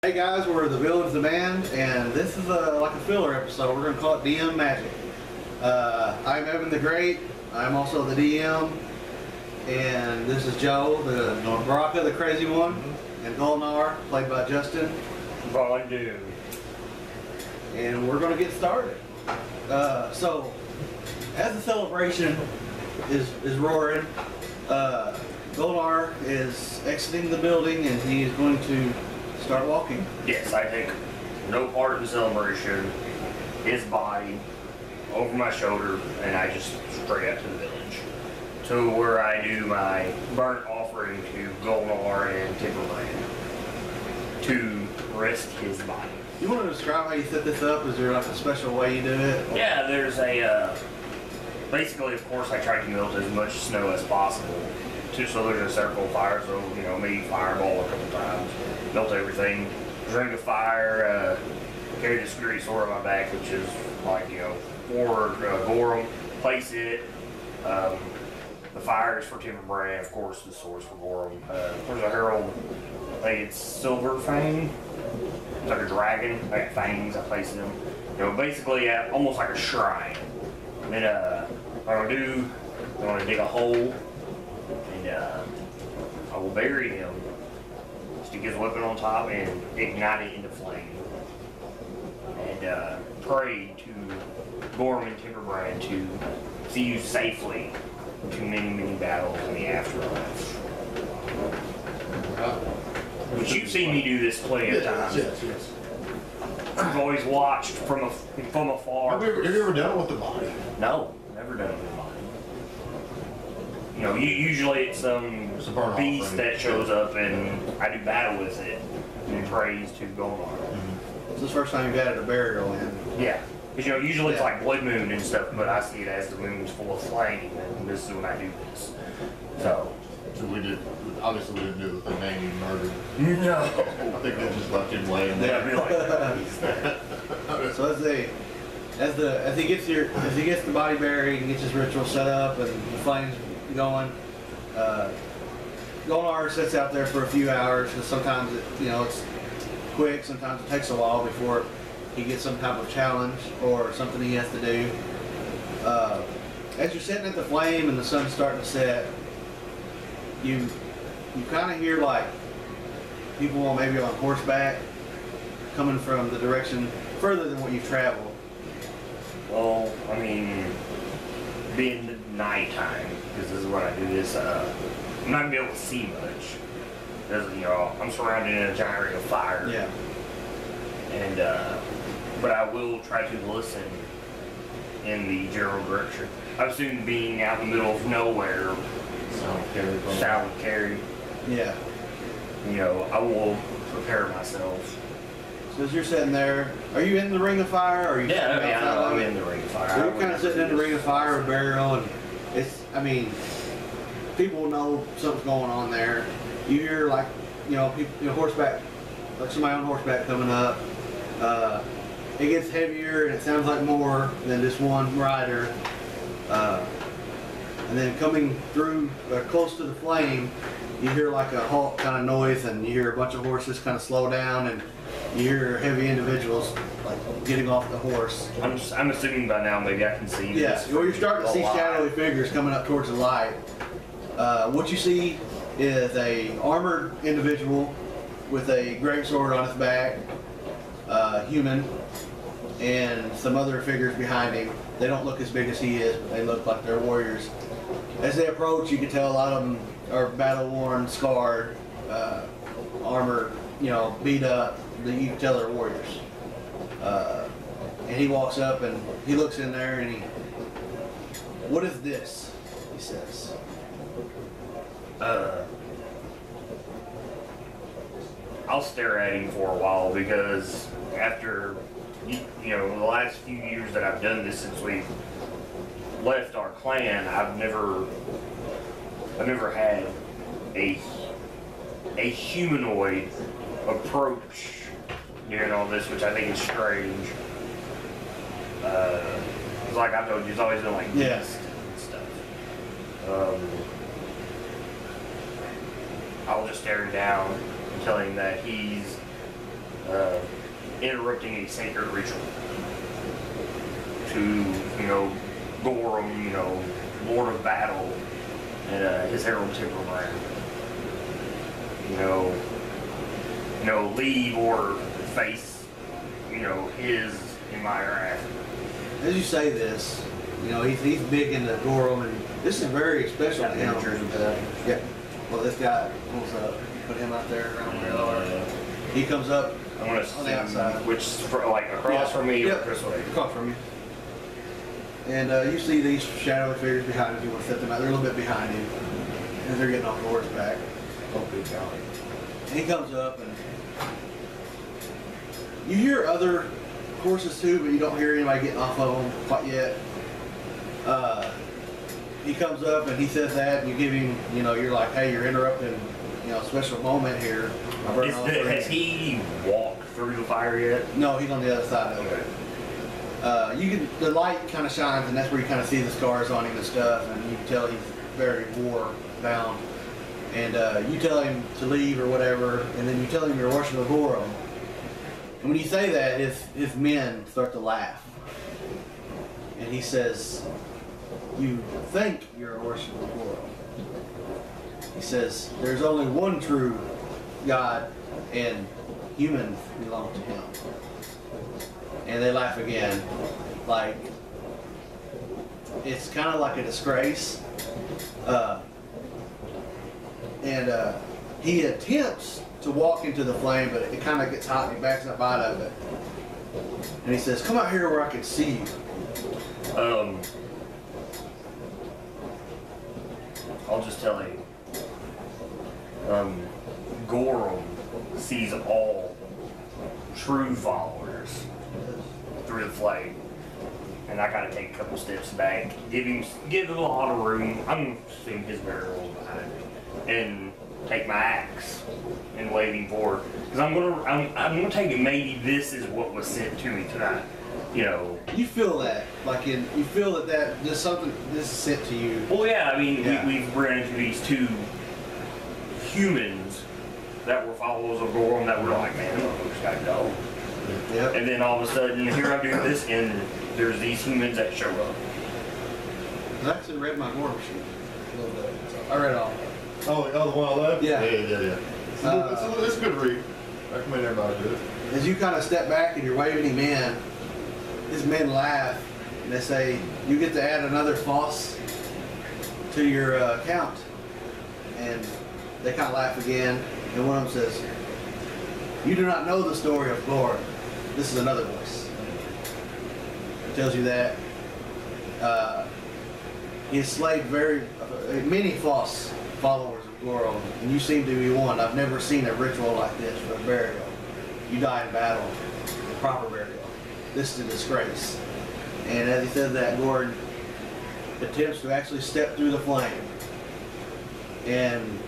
Hey guys, we're the Villains Demand, and this is like a filler episode. We're going to call it DM Magic. I'm Evan the Great. I'm also the DM, and this is Joe, the Braka, the crazy one, and Golnar, played by Justin. Bondu. And we're going to get started. So, as the celebration is roaring, Golnar is exiting the building, and he is going to start walking. Yes, I take no part in the celebration. His body over my shoulder, and I just straight out to the village, to where I do my burnt offering to Golnar and Temperbrand to rest his body. You want to describe how you set this up? Is there like a special way you do it? Yeah, there's a basically, of course, I try to melt as much snow as possible. So there's a circle of fire, so maybe fireball a couple times, melt everything, drink a fire, carry this great sword on my back, which is like for Gorum, place it. The fire is for Temperbrand, of course. The sword's for Gorum. There's a herald. I think it's Silver Fang. It's like a dragon. I got fangs. I place them. Basically almost like a shrine. And then what I'm gonna dig a hole. I will bury him, stick his weapon on top, and ignite it into flame. And pray to Gorum and Temperbrand to see you safely to many, many battles in the afterlife. Which you've seen me do this plenty of times. Yes. I've always watched from afar. Have you ever done it with the body? No, never done it with the body. Usually it's some beast that shows up and I do battle with it and praise to Golnar. This is the first time you've added a burial in. Yeah. Because usually it's like blood moon and stuff, but I see it as the moon's full of flame, and this is when I do this. So we didn't do the thing you murdered. No. I think they just left him laying there. Yeah, I'd be like, So as he gets the body buried and gets his ritual set up and the flames going, Golnar sits out there for a few hours, because sometimes it's quick, sometimes it takes a while before he gets some type of challenge or something he has to do. As you're sitting at the flame and the sun's starting to set, you kind of hear like people maybe on horseback coming from the direction further than what you've traveled. well, I mean, being nighttime, because this is what I do, is I'm not going to be able to see much. Because, I'm surrounded in a giant ring of fire. Yeah. And, but I will try to listen in the general direction. I assume being out in the middle of nowhere, sound carry. Yeah. I will prepare myself. So as you're sitting there, are you in the ring of fire? Or are you I'm in the ring of fire. So you're kind of sitting in the ring of fire, a burial, and people know something's going on there. You hear like, people, horseback, like somebody on horseback coming up. It gets heavier and it sounds like more than just one rider. And then coming through close to the flame, you hear like a halt kind of noise, and you hear a bunch of horses kind of slow down, and you hear heavy individuals like getting off the horse. I'm assuming by now maybe I can see. Yes, well, you're starting to see shadowy figures coming up towards the light. What you see is a armored individual with a great sword on his back, human, and some other figures behind him. They don't look as big as he is, but they look like they're warriors. As they approach, you can tell a lot of them are battle-worn, scarred, armor, beat up. You can tell they're warriors. And he walks up and he looks in there and "What is this?" he says. I'll stare at him for a while, because after the last few years that I've done this since we left our clan, I've never had a humanoid approach during all this, which I think is strange. Like I told you, it's always been like yes and stuff. I'll just stare him down and tell him that he's interrupting a sacred ritual to, Gorum, Lord of Battle, and his herald Temperbrand. Leave or face, his in my wrath. As you say this, he's big into Gorum, and this is very special to him. Yeah. Well, this guy pulls up, put him out there around where they are. He comes up I'm gonna on the outside. which across from me or this way. Across from you. And you see these shadowy figures behind him. You want to set them out. They're a little bit behind you, and they're getting off the horseback. Oh, good God. And he comes up, and you hear other horses too, but you don't hear anybody getting off of them quite yet. He comes up and he says that, and you give him, you're like, hey, you're interrupting, a special moment here. Has he walked through the fire yet? No, he's on the other side of it. The light kind of shines, and that's where you kind of see the scars on him and stuff, and you can tell he's very war bound. And you tell him to leave or whatever, and then you tell him you're worshiping Gorum. And when you say that, his men start to laugh. And he says, you think you're worshiping Gorum. He says, there's only one true God, and humans belong to him. And they laugh again, like, it's kind of like a disgrace. He attempts to walk into the flame, but it kind of gets hot and he backs up out of it. And he says, come out here where I can see you. I'll just tell you. Gorum sees all true followers through the flame. And I gotta take a couple steps back, give him a lot of room. I'm assuming his barrel behind me, and take my axe and wave him forward. Because I'm gonna take it. Maybe this is what was sent to me tonight. You feel that, you feel that there's something this is sent to you. Well, yeah. I mean, we've run into these two humans that were followers of Gorum that were like, man, those gotta go. Yep. And then all of a sudden, here I'm doing this, and there's these humans that show up. I actually read my Gorum sheet a little bit. So I read all. Oh, the one I left? Yeah. Yeah. It's a good read. I recommend everybody do it. As you kind of step back and you're waving him in, his men laugh and they say, you get to add another foss to your count. And they kind of laugh again, and one of them says, you do not know the story of Gorum. This is another voice. It tells you that he has slayed many false followers of Gorum, and you seem to be one. I've never seen a ritual like this for a burial. You die in battle, a proper burial. This is a disgrace. And as he said that, Gorum attempts to actually step through the flame. And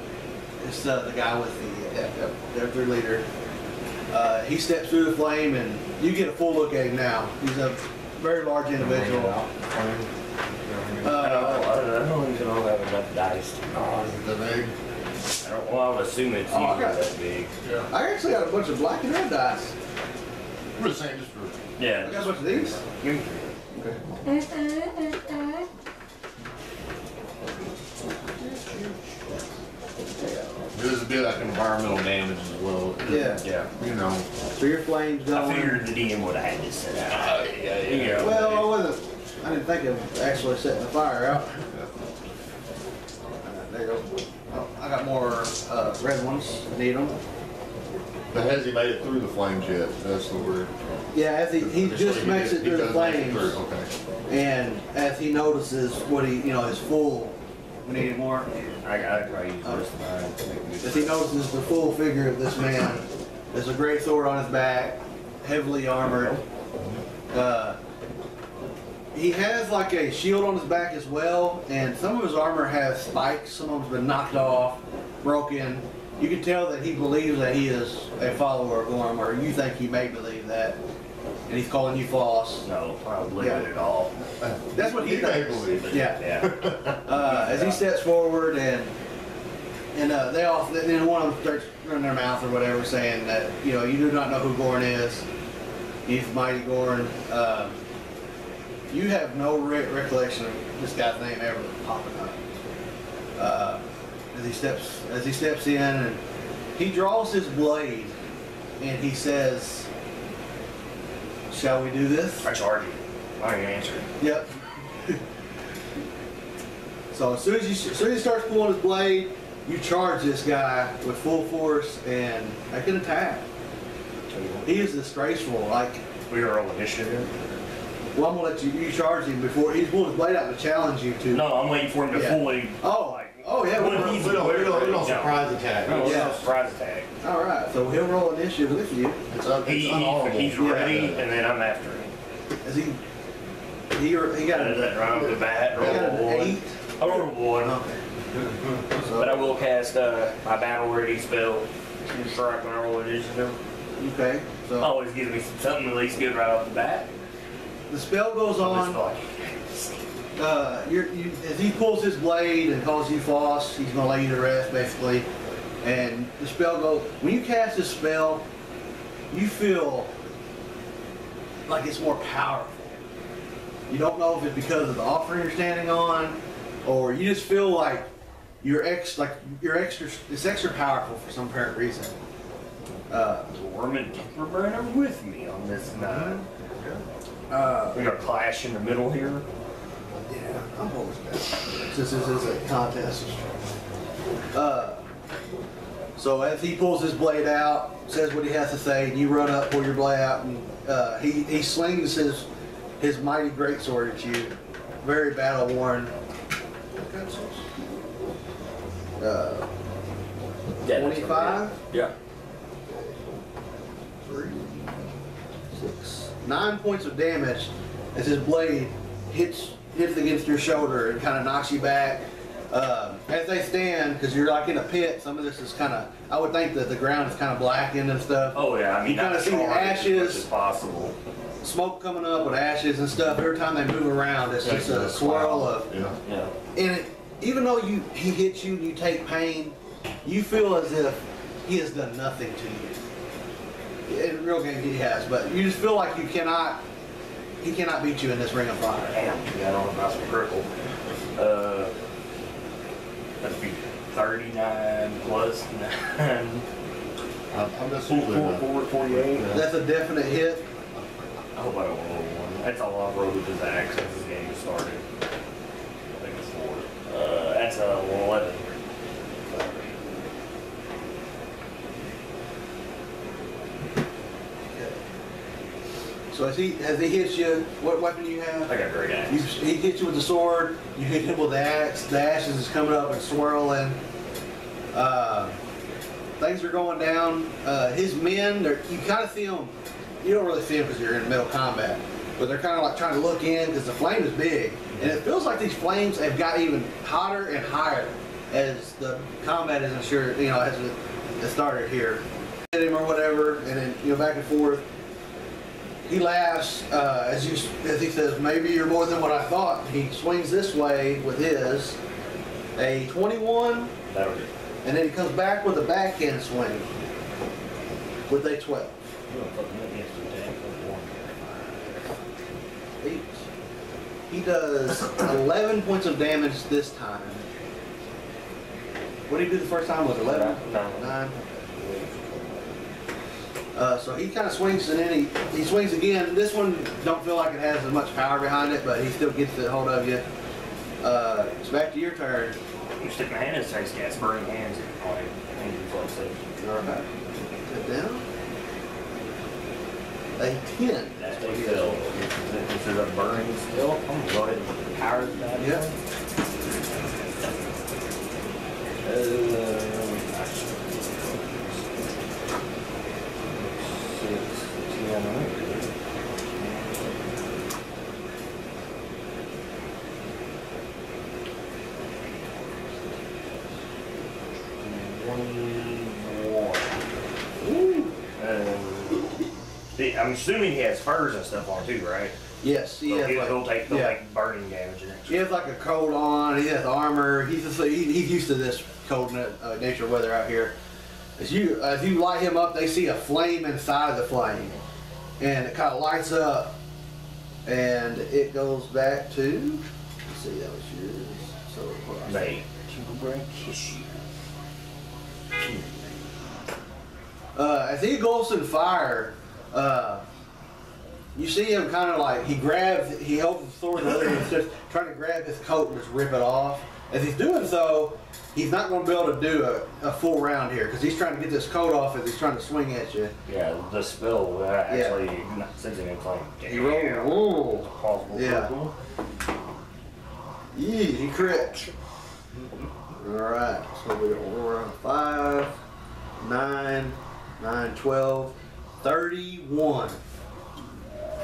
it's the guy with their leader. He steps through the flame, and you get a full look at him now. He's a very large individual. I don't even know that enough dice. Is it that big? I would assume it's usually that big. Yeah. I actually got a bunch of black and red dice. We're just saying just for... Yeah. I got a bunch of these. Give me Okay. There's a bit like environmental damage as well. Yeah. Yeah. So your flame's going. I figured the DM would have had this set out. Yeah. Well, I didn't think of actually setting the fire out. There you go. Oh, I got more red ones. Need them. But has he made it through the flames yet? That's the word. Yeah, as he just makes it through the flames, Okay. and as he notices what his full. We need more. I probably use this. As he notices the full figure of this man, there's a great sword on his back, heavily armored. He has like a shield on his back as well, and some of his armor has spikes. Some of them's been knocked off, broken. You can tell that he believes that he is a follower of Gorum, or you think he may believe that. And he's calling you false. No, I don't believe it at all. That's what he may thinks. believe it. Yeah. As he steps forward, and then one of them starts running their mouth or whatever, saying that you do not know who Gorum is. He's mighty Gorum. You have no recollection of this guy's name ever popping up. As he steps in, and he draws his blade, and he says, "Shall we do this?" I charge you. I ain't answering. Yep. So as soon as he starts pulling his blade, you charge this guy with full force and make an attack. He is disgraceful. Like, We are all initiative. well, I'm gonna let you charge him before he's pulling his blade out to challenge you to. No, I'm waiting for him to Yeah. fully. Oh yeah. When We'll, he's We don't No. surprise attack. No, it's Yeah. not a surprise attack. all right. So he'll roll initiative with you. It's He's ready, Yeah. and then I'm after him. As he got Does that a, right off the bat? he got Roll an a one. 8. I roll a one. Okay. But I will cast my battle ready spell. Strike when I roll initiative. Okay. So Always gives me something at least good right off the bat. the spell goes on. As he pulls his blade and calls you false, he's gonna lay you to rest basically. And the spell goes. When you cast this spell, you feel like it's more powerful. You don't know if it's because of the offering you're standing on, or you just feel like it's extra powerful for some apparent reason. Gorum and Temperbrand are with me on this night. We got a clash in the middle here. Yeah, I'm always bad. Since this is a contest. So as he pulls his blade out, says what he has to say, and you run up, pull your blade out, and he slings his mighty greatsword at you. Very battle worn. 25? Yeah. 3, 6, 9 points of damage as his blade hits against your shoulder and kind of knocks you back. As they stand, because you're like in a pit, some of this is kind of, I would think that the ground is kind of blackened and stuff. Oh yeah, I mean, You kinda not see the charred as much ashes. as possible. Smoke coming up with ashes and stuff. Every time they move around, it's just a swirl of. Yeah. Yeah. And even though he hits you and you take pain, you feel as if he has done nothing to you. In real game he has, but you just feel like he cannot beat you in this ring of fire. Damn, yeah, I don't know if that's a critical. That'd be 39 plus 9. I'm just usually 48. That's a definite hit. I hope I don't roll one. That's all I've rolled with his axe since this game started. I think it's 4. That's a 11. So as he hits you, what weapon do you have? I got a great axe. He hits you with the sword. You hit him with the axe. The ashes is coming up and swirling. Things are going down. His men, you kind of see them. You don't really see them because you're in the middle of combat, but they're kind of like trying to look in because the flame is big, and it feels like these flames have got even hotter and higher as the combat isn't sure. As it started here. Hit him or whatever, and then back and forth. He laughs as he says, "Maybe you're more than what I thought." He swings this way with his a 21, That'll do. and then he comes back with a backhand swing with a 12. 8. He does 11 points of damage this time. What did he do the first time? Was it 11? 9. So he kind of swings, and then he swings again. This one don't feel like it has as much power behind it, but he still gets a hold of you. It's back to your turn. You stick my hand in his face, gas, burning hands. You're about to down. A 10. That's what he fell. This is a burning still. I'm gonna go ahead and power that. Yep. I'm assuming he has furs and stuff on too, right? Yes, he has He'll like, take burning damage. he has like a coat on. He has armor. He's used to this cold nature weather out here. As you light him up, they see a flame inside of the flame, and it kind of lights up, and it goes back to. Let's see, that was yours. So May Temperbrand kiss you. As he engulfs in fire, you see him kind of like he holds the sword in the other hand, he's just trying to grab his coat and just rip it off. As he's doing so, he's not going to be able to do a full round here because he's trying to get this coat off as he's trying to swing at you. Yeah, the spell actually sends him in flame. He rolled. Yeah. He crit. Alright, so we roll around 5, 9, 9, 12, 31.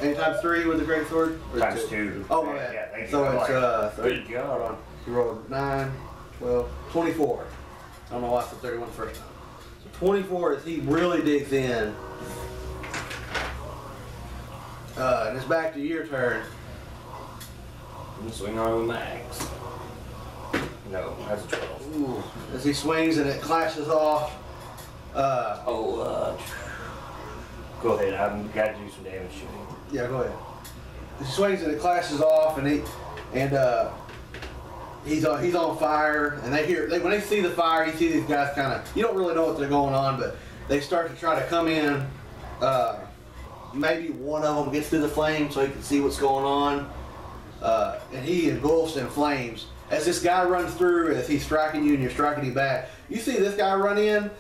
And times 3 with the great sword? Times 2. Oh, my bad. Yeah, thank you. So it's good God. You rolled 9, 12, 24. I don't know why I said 31 the first time. So 24 is he really digs in. And it's back to your turn. Swing on the max. No, that's a 12. Ooh. As he swings and it clashes off. Go ahead. I've got to do some damage to him. Yeah, go ahead. He swings and it clashes off, and he's on fire. And when they see the fire, you see these guys kind of. You don't really know what they're going on, but they start to try to come in. Maybe one of them gets through the flame so he can see what's going on. And he engulfs in flames. As this guy runs through, as he's striking you and you're striking him back, you see this guy run in,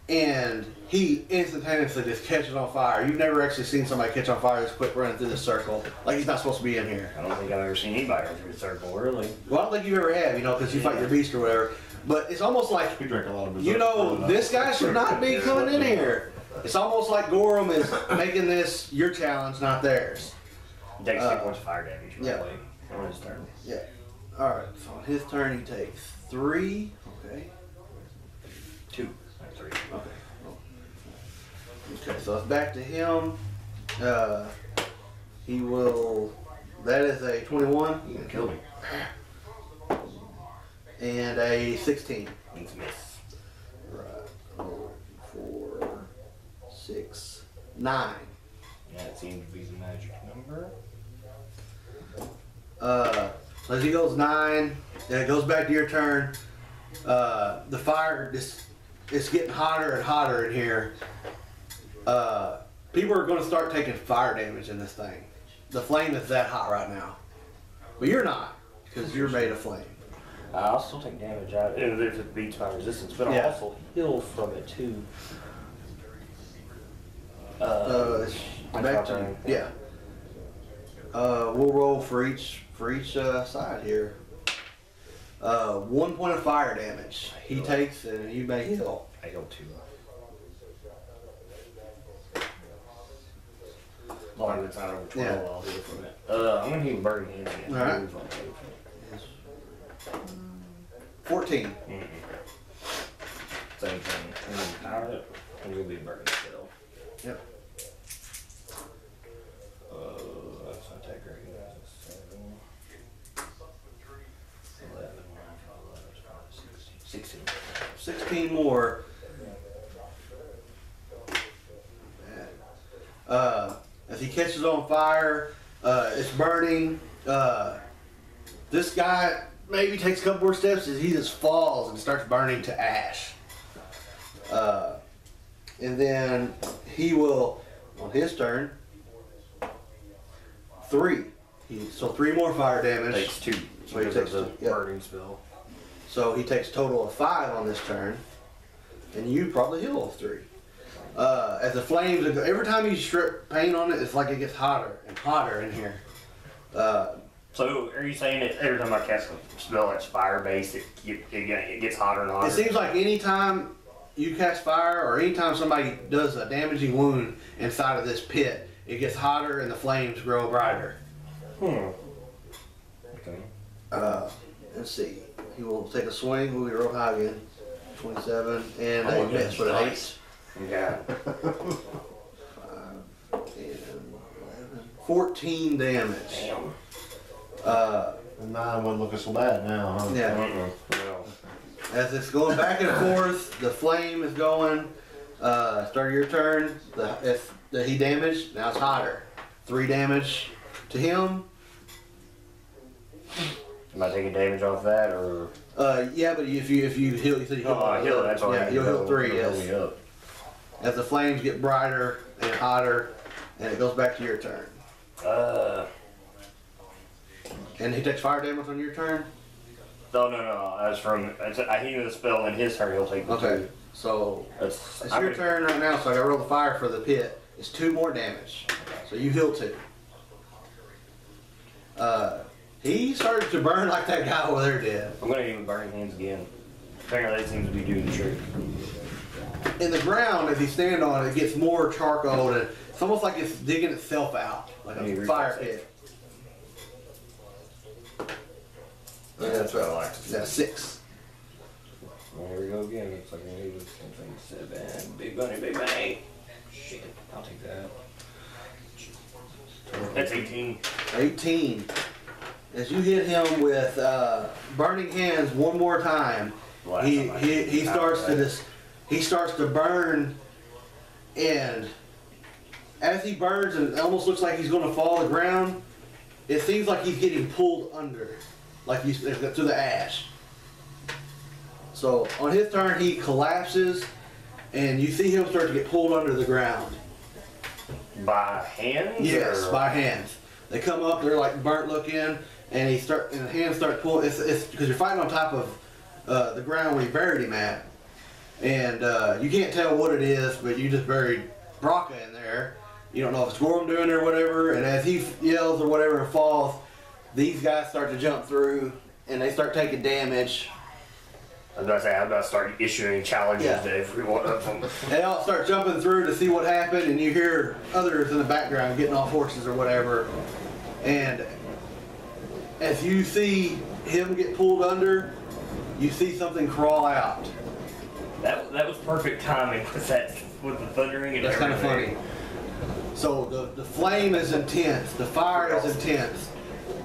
and he instantaneously just catches on fire. You've never actually seen somebody catch on fire this quick running through this circle. Like he's not supposed to be in here. I don't think I've ever seen anybody run through the circle, really. Well, I don't think you ever have, because you fight your beast or whatever. But it's almost like, We drank a lot of this guy should not be coming in here. It's almost like Gorum is making this your challenge, not theirs. He takes 2 points of fire damage, by the way, on his turn. Yeah. Alright, so on his turn he takes 3. Okay. 2, not 3. Okay. Okay, so it's back to him. He will. That is a 21. You can kill me. And a 16. Means miss. Right. 4, 6, 9. Yeah, it seems to be the magic number. As he goes 9, and it goes back to your turn. The fire it's getting hotter and hotter in here. People are going to start taking fire damage in this thing. The flame is that hot right now, but you're not because you're made of flame. I'll still take damage out of it if it beats my resistance, but I'll also heal from it too. Back to yeah. We'll roll for each side here. 1 point of fire damage he takes, and you may heal. I heal 2. Long as it's not over 12, I'll heal from it. I'm gonna heal burning hands again. All right. 14. Same thing. And then power it, and you'll be burning still. Yep. That's not that great. That's 7. 11, 16. 16 more. As he catches on fire, it's burning. This guy maybe takes a couple more steps as he just falls and starts burning to ash. And then he will, on his turn, 3. So 3 more fire damage. Takes 2. So he takes the 2. burning spell. So he takes a total of 5 on this turn, and you probably heal 3. As the flames, every time you strip paint on it, it's like it gets hotter and hotter in here. So are you saying that every time I cast a spell that's fire based, it gets hotter and hotter? It seems like anytime you cast fire, or anytime somebody does a damaging wound inside of this pit, it gets hotter and the flames grow brighter. Okay. Let's see. He will take a swing. We'll be real high again. 27 and a miss with an 8. Yeah. 5, 10, 11, 14 damage. Damn. And 9 wouldn't look so bad now, huh? Yeah. No. As it's going back and forth, the flame is going. Start of your turn. that he damaged, now it's hotter. 3 damage to him. Am I taking damage off that, or? Yeah, but if you heal, you said you heal. Oh, I heal. That's all right. Yeah, you'll heal 3. Yes. Yes. As the flames get brighter and hotter, and it goes back to your turn. And he takes fire damage on your turn. No. As from I heal the spell, and his turn he'll take the Okay. 2. So That's it's your turn right now. So I got to roll the fire for the pit. It's 2 more damage. So you heal 2. He started to burn like that guy over there did. I'm gonna even burning hands again. Apparently that seems to be doing the trick. In the ground, as you stand on it, it gets more charcoal, and it's almost like it's digging itself out, like a fire pit. Yeah, that's what I like. Yeah, 6. Well, here we go again. Looks like I need 7. Big money. Shit, I'll take that. That's 18. 18. As you hit him with burning hands one more time, he starts to burn, and as he burns and it almost looks like he's going to fall to the ground, it seems like he's getting pulled under, like he's to the ash. So on his turn, he collapses, and you see him start to get pulled under the ground. By hands? Yes, or? by hands. They come up, they're like burnt looking, and the hands start pulling. It's because you're fighting on top of the ground where you buried him at, and you can't tell what it is, but you just buried Braka in there. You don't know if it's Gorum doing it or whatever, and as he yells or whatever and falls, these guys start to jump through, and they start taking damage. I was about to say, I'm about to start issuing challenges to every one of them. They all start jumping through to see what happened, and you hear others in the background getting off horses or whatever. And as you see him get pulled under, you see something crawl out. That was perfect timing with the thundering and That's kind of everything. funny. So the flame is intense, the fire is intense.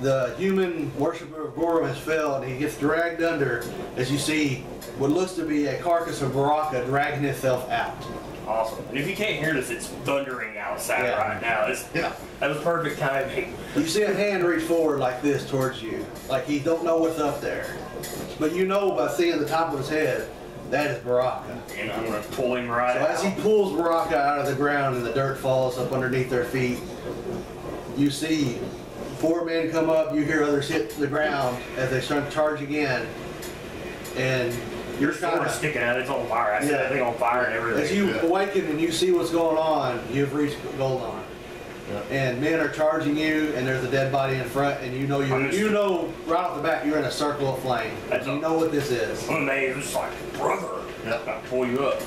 The human worshiper of Gorum has fell, and he gets dragged under as you see what looks to be a carcass of Braka dragging itself out. Awesome. And if you can't hear this, it's thundering outside right now. That was perfect timing. You see a hand reach forward like this towards you, like he don't know what's up there. But you know by seeing the top of his head, that is Braka. And I'm going to pull him right So out. as he pulls Braka out of the ground and the dirt falls up underneath their feet, you see 4 men come up, you hear others hit the ground as they start to charge again, and Your sword is sticking out, it's on fire. I see that thing on fire and everything. as you awaken and you see what's going on, you've reached Golnar. And men are charging you, and there's a dead body in front, and you know right off the bat you're in a circle of flame. You know what this is. I'm amazed. It's like, brother, I'll pull you up.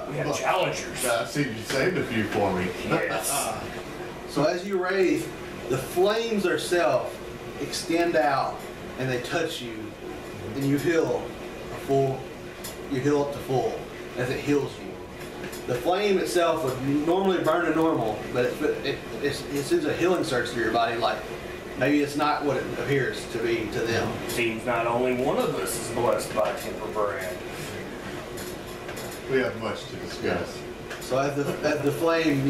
We have challengers. I see you saved a few for me. Yes. So as you raise, the flames themselves extend out, and they touch you, and you heal up to full as it heals you. The flame itself would normally burn to normal, but it sends a healing surge through your body, like maybe it's not what it appears to be to them. Seems not only one of us is blessed by Temperbrand. We have much to discuss. So as the flame,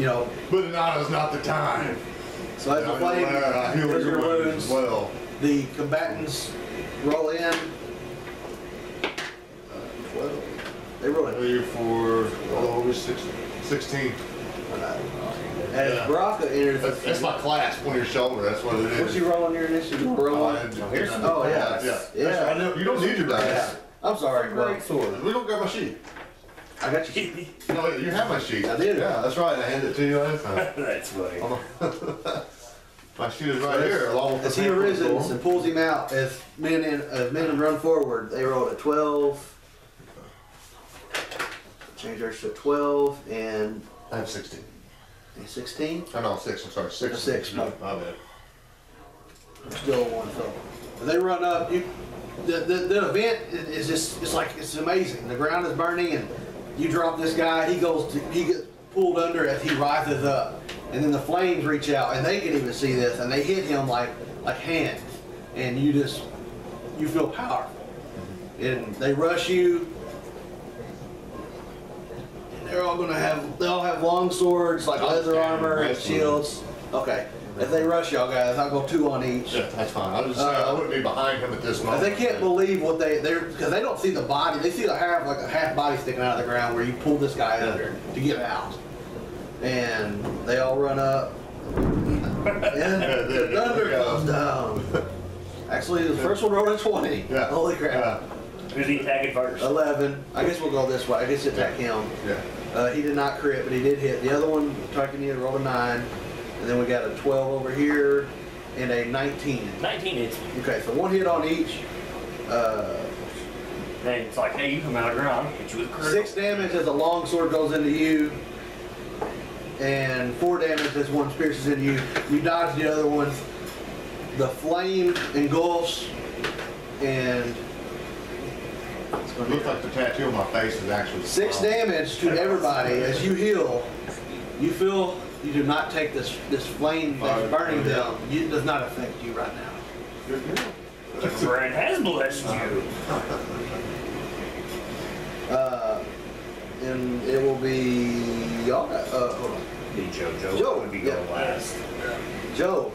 But now is not the time. so as the flame heals your wounds, as well. the combatants roll in. 12. They roll in. 3, 4, over 16. As Braka enters, That's my clasp on your shoulder. That's what it is. what's you roll on your initiative? Here's some Yeah. You don't need your dice. Yeah. I'm sorry, bro. Great sword. We don't grab my sheet. I got you. No, you have my sheet. I did. Yeah, that's right. I handed it to you last time. That's funny. My sheet is right here, along with the As he paper arisen roll. and pulls him out, as men run forward, they rolled a 12. Change ours to 12 and I have 16. a 16. Oh, no, 6. I'm sorry. 6. A 6. No, my bad. Still one. So they run up. The event is just it's amazing. The ground is burning, and you drop this guy. He gets pulled under as he rises up, and then the flames reach out, and they can even see this, and they hit him like hands, and you feel powerful, and they rush you. they're all gonna have, they all have long swords, like leather armor and shields. Okay. If they rush y'all guys, I'll go 2 on each. Yeah, that's fine. I was just saying, I wouldn't be behind him at this moment. They can't believe what they're, because they don't see the body. They see a half body sticking out of the ground where you pull this guy under to get out. And they all run up. And the thunder goes down. Actually, the first one rolled a 20. Yeah. Holy crap. Who's he attacking first? 11. I guess we'll go this way. I guess attack him. Yeah. He did not crit, but he did hit. The other one, attacking you, rolled a 9. And then we got a 12 over here and a 19. 19 hits. Okay, so 1 hit on each. Then it's like, hey, you come out of the ground, hit you with a critical. 6 damage as a long sword goes into you. And 4 damage as one pierces into you. You dodge the other one. The flame engulfs and It looks like the tattoo on my face is actually 6 damage to everybody as you heal. You feel you do not take this flame that's burning them. It does not affect you right now. Temperbrand has blessed you. And it will be y'all. Hold on. Be Joe. Joe would be yeah. going last. Joe,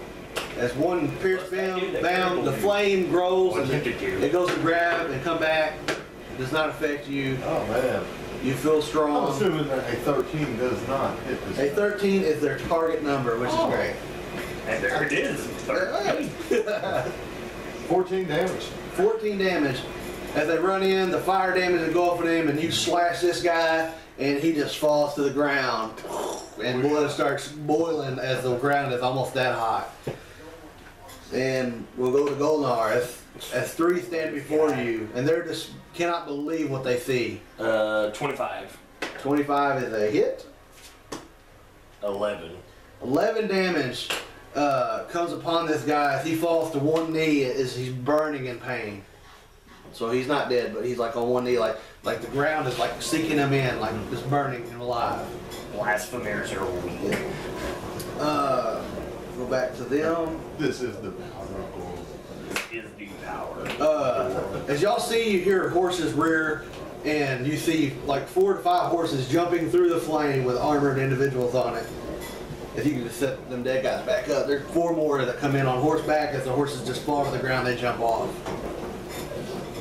as one pierced bound, the flame grows and it goes to grab and come back. It does not affect you. Oh man. You feel I'm strong. assuming that a 13 does not hit this. A 13 is their target number, which is great. And there it is. 13. 14 damage. 14 damage. As they run in, the fire damage engulfing him, and you slash this guy, and he just falls to the ground. And blood starts boiling as the ground is almost that hot. And we'll go to Golnar as 3 stand before you, and they're just cannot believe what they see. 25. 25 is a hit. 11. 11 damage comes upon this guy as he falls to one knee as he's burning in pain. So he's not dead, but he's like on one knee, like the ground is like sinking him in, like just burning him alive. Blasphemers are weak. Yeah. Go back to them. This is the power of gold. This is the power. As y'all see, you hear horses rear, and you see like 4 to 5 horses jumping through the flame with armored individuals on it. If you can just set them dead guys back up, there's 4 more that come in on horseback. As the horses just fall to the ground, they jump off.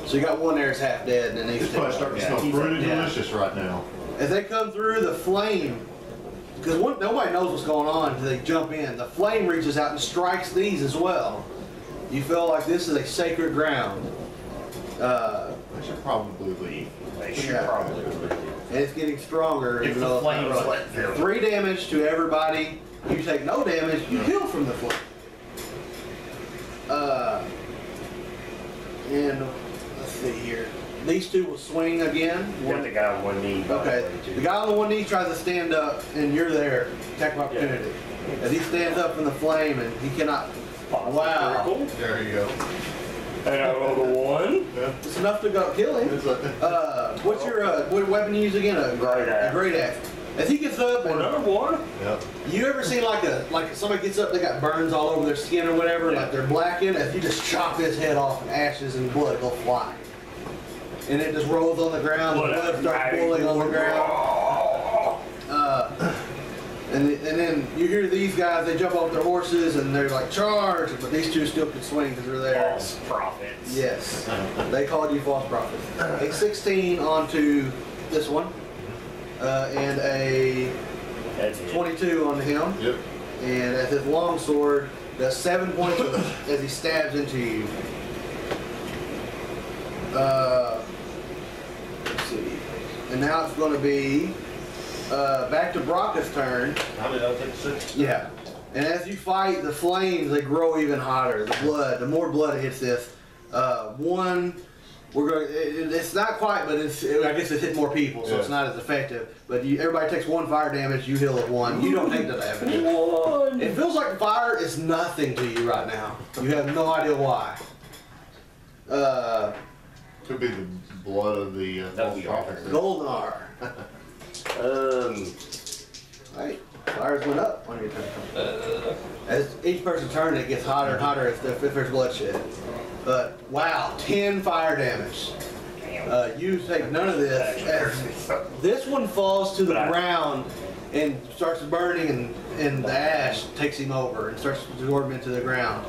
So you got one there that's half dead, and then It's probably starting to smell pretty delicious right now. As they come through the flame, because nobody knows what's going on until they jump in, the flame reaches out and strikes these as well. You feel like this is a sacred ground. I should probably leave. They should probably leave. And it's getting stronger. If even the though flames it's not let them. 3 damage to everybody. You take no damage, you heal from the flame. And let's see here. These 2 will swing again. You got the guy on one knee. Okay. The guy on the one knee tries to stand up, and you're there. Attack of opportunity. As he stands up from the flame, and he cannot. Wow. There you go. And I rolled a 1. Yeah. It's enough to go kill him. What's your what weapon you use again? A great axe. As he gets up, and Another 1. Yep. you ever seen like somebody gets up, they got burns all over their skin or whatever, like they're blackened. As you just chop his head off, and ashes and blood go flying, and it just rolls on the ground. The blood starts boiling on the ground. And then you hear these guys, they jump off their horses and they're like, charge! But these 2 still can swing because they're there. False prophets. Yes. They called you false prophets. A 16 onto this one. And a 22 on him. Yep. And as his long sword does 7 points as he stabs into you. Let's see. And now it's going to be back to Braka's turn. How did I take 6? Yeah. And as you fight, the flames, they grow even hotter. The more blood it hits this. It's not quite, but I guess it hit more people, so it's not as effective. But everybody takes 1 fire damage, you heal at 1. You don't take the damage. It feels like fire is nothing to you right now. You have no idea why. Could be the blood of the prophets. Golnar. Right. Fires went up on your turn. As each person's turn, it gets hotter and hotter if there's bloodshed. But wow, 10 fire damage. Damn. You take none of this. This one falls to the ground and starts burning, and the ash takes him over and starts absorbing into the ground.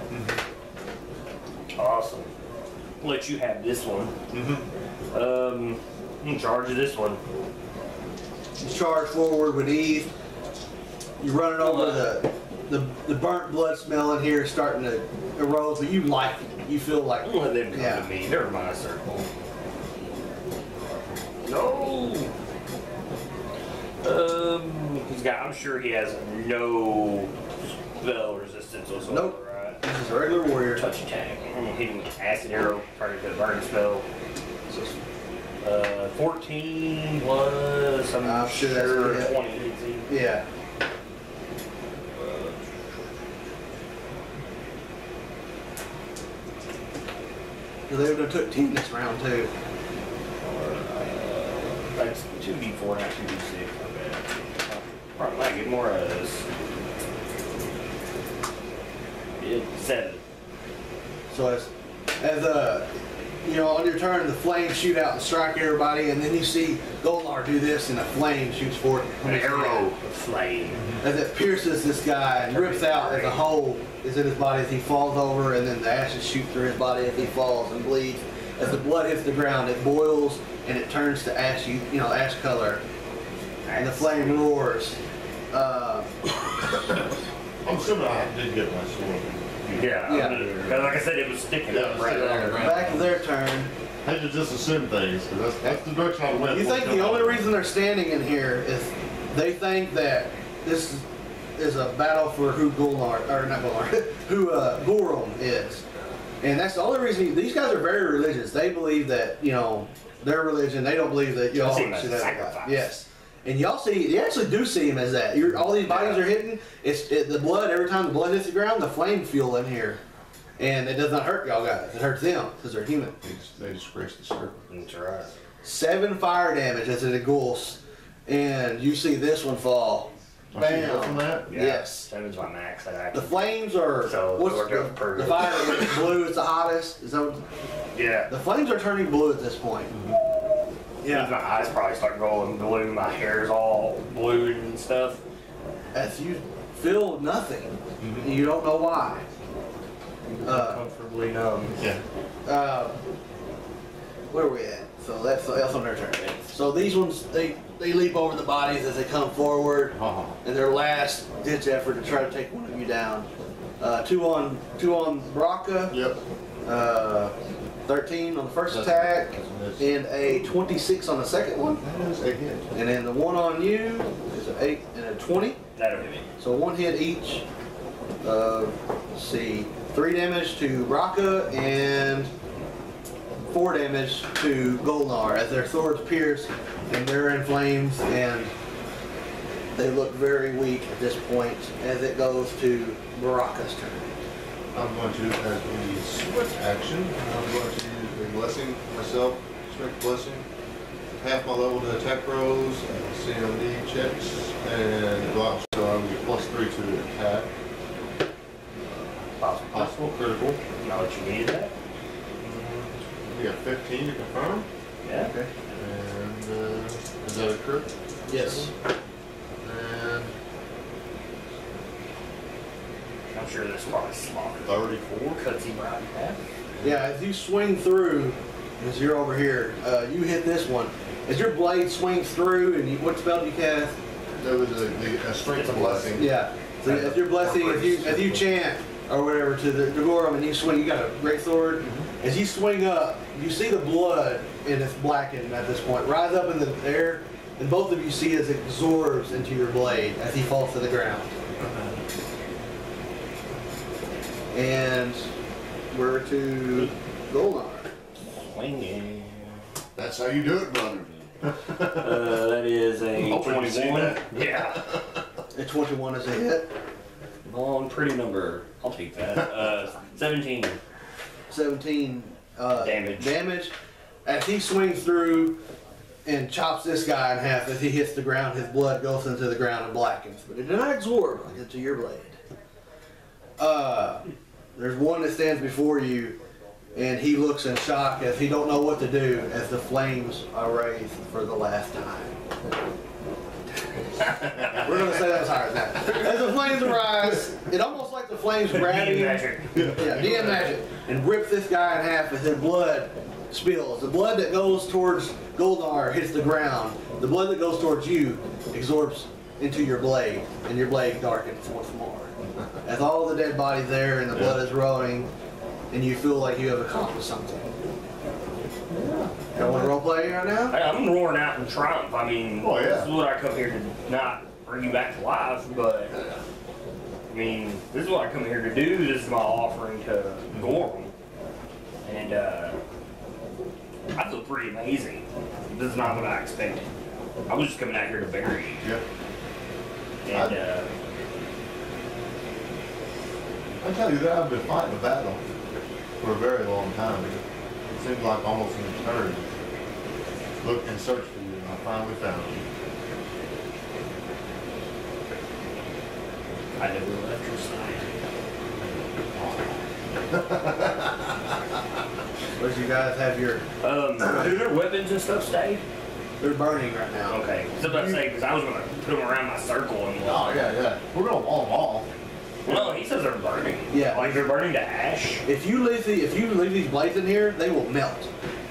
Awesome. I'll let you have this one. I'm in charge of this one. You charge forward with ease. You run it over the burnt blood smell in here is starting to erode, but you like it. You feel like I'm gonna let them come to me. They're my circle. No. I'm sure he has no spell resistance whatsoever. Nope. Right? This is a regular warrior. Touch attack. I'm gonna hit him with acid arrow, try to get a burning spell. 14 plus, I'm sure 20. Yeah. They would have took 10 this round too. That's 2d4, not 2d6. Probably might get more of this. 7. So as you know, on your turn, the flames shoot out and strike everybody, and then you see Golnar do this, and a flame shoots forth. An arrow of flame. As it pierces this guy and rips out, as a hole is in his body as he falls over, and then the ashes shoot through his body as he falls and bleeds. As the blood hits the ground, it boils and it turns to ash, ash color, and the flame roars. I'm assuming I did get my sword. Yeah. Like I said, it was sticking up right there. Back to their turn. I had to just assume things, because that's the direction I went. You think the only reason they're standing in here is they think that this is a battle for who Golnar, or not Golnar, who Gorum is. And that's the only reason. These guys are very religious. They believe that, their religion, they don't believe that y'all should have sacrifice. Yes. And y'all see, you actually do see him as that. All these bodies are hitting. The blood, every time the blood hits the ground, the flame fuel in here. And it does not hurt y'all guys. It hurts them because they're human. They just scratch the surface. That's right. 7 fire damage as it engulfs. And you see this one fall. Bam. From that? Yeah. Yes. 7's my max. The flames are, So what's the fire is blue, it's the hottest. Is that what, Yeah. the flames are turning blue at this point. Yeah. My eyes probably start going blue. My hair's all blue and stuff. As you feel nothing. You don't know why. Comfortably numb. Yeah. Where are we at? So that's on their turn. So these ones, they leap over the bodies as they come forward, in their last ditch effort to try to take one of you down. 2 on Braka. Yep. 13 on the first attack, and a 26 on the second one. That is a hit. And then the one on you is an 8 and a 20. That'll hit me. So 1 hit each. Let's see, 3 damage to Braka and 4 damage to Golnar as their swords pierce and they're in flames, and they look very weak at this point as it goes to Braka's turn. I'm going to, as a swift action, I'm going to use a blessing myself, strength blessing. Half my level to attack rolls, CMD checks, and go out, so I'll get +3 to attack. Possible critical. Now that you needed that. We got 15 to confirm. Yeah. Okay. And is that a crit? Yes. And I'm sure this probably slaughtered. 34. Cuts him right in half. Yeah, as you swing through, as you're over here, you hit this one. As your blade swings through, and what spell do you cast? That was a strength blessing. Yeah. So as your blessing, as you chant or whatever to the Gorum, and you swing, you got a great sword. As you swing up, you see the blood, and it's blackened at this point, rise up in the air, and both of you see as it absorbs into your blade as he falls to the ground. And we're to Golnar. Swinging. That's how you do it, brother. That is a Hoping to see 21. that. Yeah. A 21 is a hit. Long, pretty number. I'll take that. 17. 17 Damage. damage. As he swings through and chops this guy in half, as he hits the ground, his blood goes into the ground and blackens. But it did not absorb like into your blade. There's one that stands before you, and he looks in shock as he don't know what to do as the flames are raised for the last time. We're gonna say that was higher than that. As the flames rise, it almost like the flames grab you. DM magic, and rip this guy in half, and his blood spills. The blood that goes towards Golnar hits the ground. The blood that goes towards you absorbs into your blade, and your blade darkens once more. As all the dead bodies there and the blood is rolling, and you feel like you have accomplished something. Y'all want to roleplay right now? I'm roaring out in triumph. I mean, this is what I come here to not bring you back to life, but I mean, this is what I come here to do. This is my offering to Gorum, and I feel pretty amazing. This is not what I expected. I was just coming out here to bury you. Yeah. And I tell you that I've been fighting a battle for a very long time. It seems like almost an eternity. Looked and searched for you, and I finally found you. I never left your side. Where'd you guys have your... Do their weapons and stuff stay? They're burning right now. Okay. I was about to say, because I was going to put them around my circle and Oh, yeah. We're going to wall them all. Well, he says they're burning. Yeah. Like they're burning to ash. If you leave these blades in here, they will melt.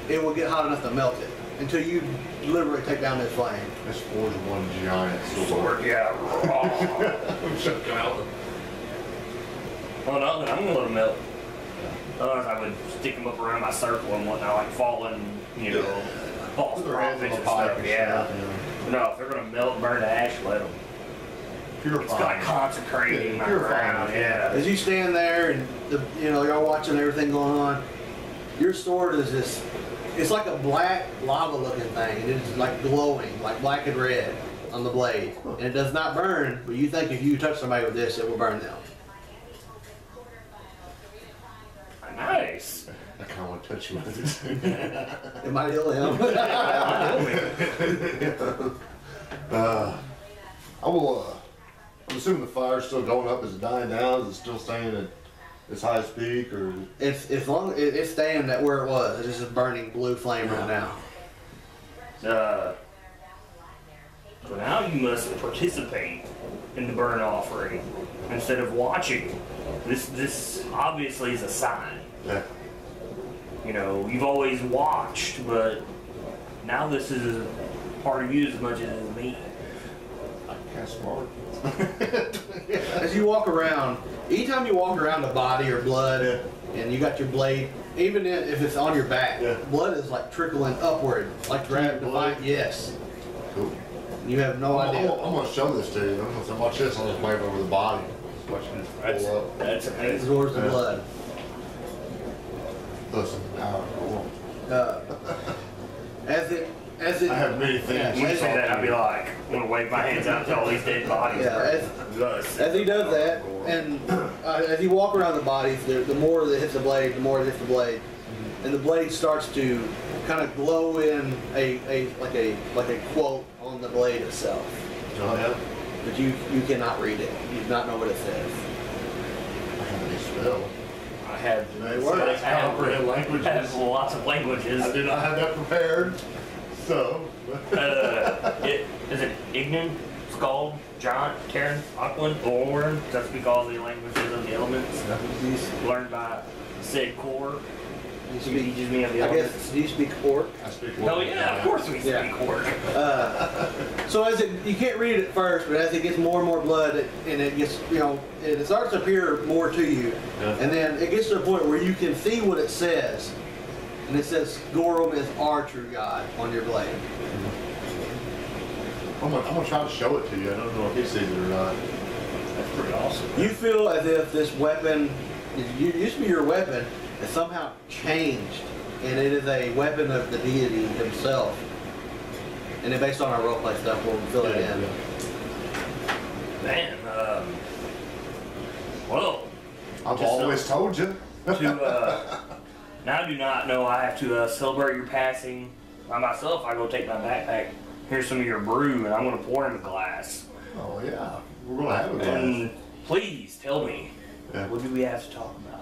It will get hot enough to melt it until you literally take down this flame. Let's forge one giant sword. Yeah. I'm choking out. Oh no, then I'm gonna let them melt. Otherwise, I would stick them up around my circle and whatnot, like falling, false Put their hands prophets on and the pipe stuff. and Yeah. stuff, No, if they're gonna melt and burn to ash, let them. It's like consecrating my ground. Yeah. As you stand there and y'all watching everything going on, your sword is this. It's like a black lava looking thing. It is like glowing, like black and red on the blade, and it does not burn. But you think if you touch somebody with this, it will burn them. Nice. I kind of want to touch you with it. It might heal him. I will. I'm assuming the fire's still going up. Is it dying down? Is it still staying at its highest peak, or? It's staying at where it was. It's just a burning blue flame right now. So now you must participate in the burnt offering instead of watching. This obviously is a sign. Yeah. You've always watched, but now this is part of you as much as me. I'm kind of smart. As you walk around, anytime you walk around a body or blood, and you got your blade, even if it's on your back, blood is like trickling upward, like blood. Yes. Cool. You have no idea. I'm gonna show this to you. I'm gonna watch this. I'll just wave over the body. Watch it pull up. That's It amazing. absorbs the blood. Listen, cool. As it. I have many things. When you say that, I'd be like, I'm gonna wave my hands out to all these dead bodies. As he does that, and as you walk around the bodies, the more that hits the blade, the more it hits the blade, and the blade starts to kind of glow in like a quote on the blade itself. Oh yeah. But you cannot read it. You do not know what it says. I have any spell. I have comprehend languages. I have lots of languages. I did not have that prepared. So. Is it Ignan, Scald, Giant, Terran, Aquan, Orn? Does that speak all the languages of the elements? Learned by said core. You teaches me of the I elements. guess, do you speak Orc? I speak Orc. Oh yeah, of course we speak Orc. So you can't read it at first, but as it gets more and more blood, and it gets, it starts to appear more to you, and then it gets to a point where you can see what it says, and it says Gorum is our true God on your blade. I'm gonna try to show it to you. I don't know if he sees it or not. That's pretty awesome. You feel as if this weapon, it used to be your weapon, has somehow changed, and it is a weapon of the deity himself. And then based on our roleplay stuff, we'll fill it in. Man, well, I've always told you. Now I do not know I have to celebrate your passing. By myself, I go take my backpack. Here's some of your brew, and I'm going to pour in a glass. Oh yeah, we're gonna have a glass. And please tell me, Yeah. what do we have to talk about?